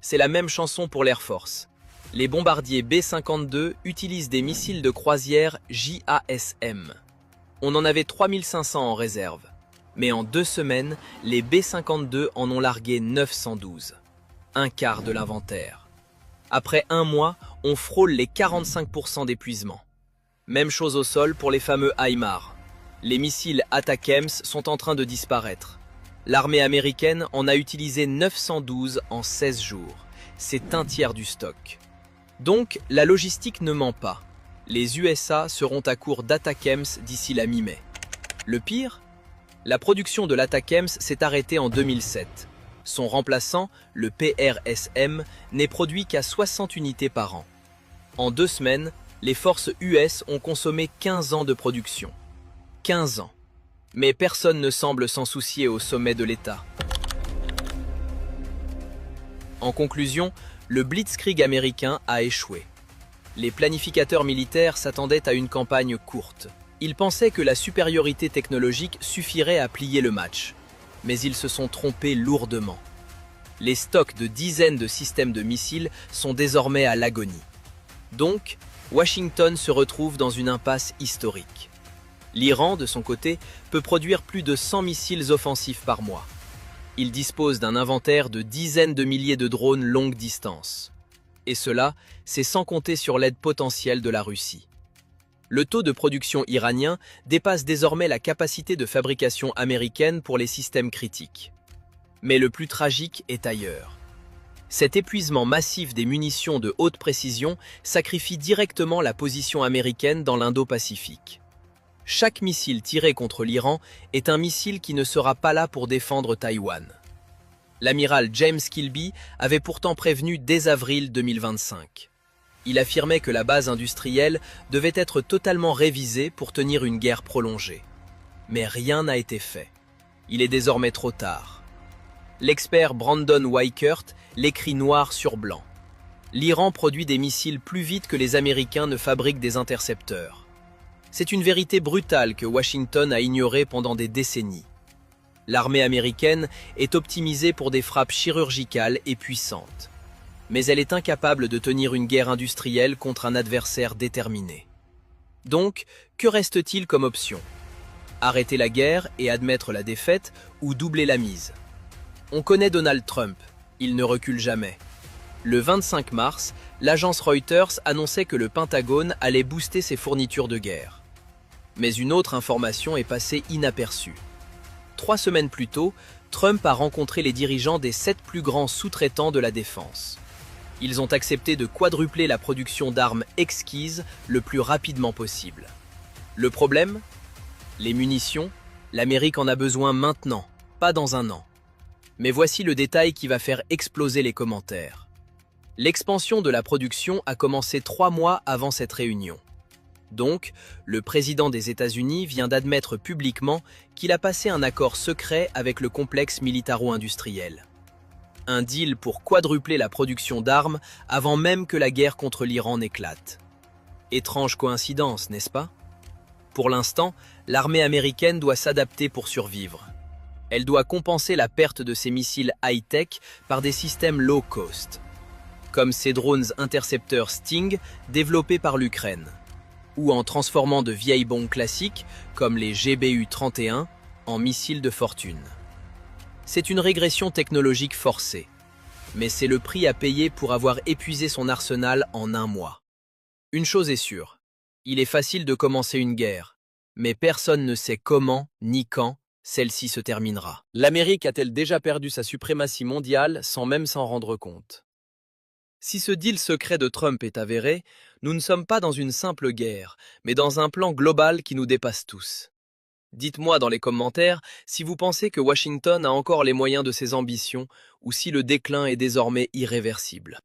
C'est la même chanson pour l'Air Force. Les bombardiers B-52 utilisent des missiles de croisière JASM. On en avait 3500 en réserve. Mais en 2 semaines, les B-52 en ont largué 912. Un quart de l'inventaire. Après 1 mois, on frôle les 45% d'épuisement. Même chose au sol pour les fameux HIMARS. Les missiles ATACMS sont en train de disparaître. L'armée américaine en a utilisé 912 en 16 jours. C'est un tiers du stock. Donc, la logistique ne ment pas. Les USA seront à court d'ATACMS d'ici la mi-mai. Le pire, la production de l'ATACMS s'est arrêtée en 2007. Son remplaçant, le PRSM, n'est produit qu'à 60 unités par an. En 2 semaines, les forces US ont consommé 15 ans de production. 15 ans. Mais personne ne semble s'en soucier au sommet de l'État. En conclusion, le blitzkrieg américain a échoué. Les planificateurs militaires s'attendaient à une campagne courte. Ils pensaient que la supériorité technologique suffirait à plier le match. Mais ils se sont trompés lourdement. Les stocks de dizaines de systèmes de missiles sont désormais à l'agonie. Donc, Washington se retrouve dans une impasse historique. L'Iran, de son côté, peut produire plus de 100 missiles offensifs par mois. Il dispose d'un inventaire de dizaines de milliers de drones longue distance. Et cela, c'est sans compter sur l'aide potentielle de la Russie. Le taux de production iranien dépasse désormais la capacité de fabrication américaine pour les systèmes critiques. Mais le plus tragique est ailleurs. Cet épuisement massif des munitions de haute précision sacrifie directement la position américaine dans l'Indo-Pacifique. Chaque missile tiré contre l'Iran est un missile qui ne sera pas là pour défendre Taïwan. L'amiral James Kilby avait pourtant prévenu dès avril 2025. Il affirmait que la base industrielle devait être totalement révisée pour tenir une guerre prolongée. Mais rien n'a été fait. Il est désormais trop tard. L'expert Brandon Weichert l'écrit noir sur blanc. L'Iran produit des missiles plus vite que les Américains ne fabriquent des intercepteurs. C'est une vérité brutale que Washington a ignorée pendant des décennies. L'armée américaine est optimisée pour des frappes chirurgicales et puissantes. Mais elle est incapable de tenir une guerre industrielle contre un adversaire déterminé. Donc, que reste-t-il comme option? Arrêter la guerre et admettre la défaite ou doubler la mise? On connaît Donald Trump, il ne recule jamais. Le 25 mars, l'agence Reuters annonçait que le Pentagone allait booster ses fournitures de guerre. Mais une autre information est passée inaperçue. 3 semaines plus tôt, Trump a rencontré les dirigeants des 7 plus grands sous-traitants de la défense. Ils ont accepté de quadrupler la production d'armes exquises le plus rapidement possible. Le problème? Les munitions, l'Amérique en a besoin maintenant, pas dans un an. Mais voici le détail qui va faire exploser les commentaires. L'expansion de la production a commencé 3 mois avant cette réunion. Donc, le président des États-Unis vient d'admettre publiquement qu'il a passé un accord secret avec le complexe militaro-industriel. Un deal pour quadrupler la production d'armes avant même que la guerre contre l'Iran n'éclate. Étrange coïncidence, n'est-ce pas? Pour l'instant, l'armée américaine doit s'adapter pour survivre. Elle doit compenser la perte de ses missiles high-tech par des systèmes low-cost, comme ces drones intercepteurs Sting développés par l'Ukraine, ou en transformant de vieilles bombes classiques, comme les GBU-31, en missiles de fortune. C'est une régression technologique forcée, mais c'est le prix à payer pour avoir épuisé son arsenal en 1 mois. Une chose est sûre, il est facile de commencer une guerre, mais personne ne sait comment ni quand celle-ci se terminera. L'Amérique a-t-elle déjà perdu sa suprématie mondiale sans même s'en rendre compte? Si ce deal secret de Trump est avéré, nous ne sommes pas dans une simple guerre, mais dans un plan global qui nous dépasse tous. Dites-moi dans les commentaires si vous pensez que Washington a encore les moyens de ses ambitions ou si le déclin est désormais irréversible.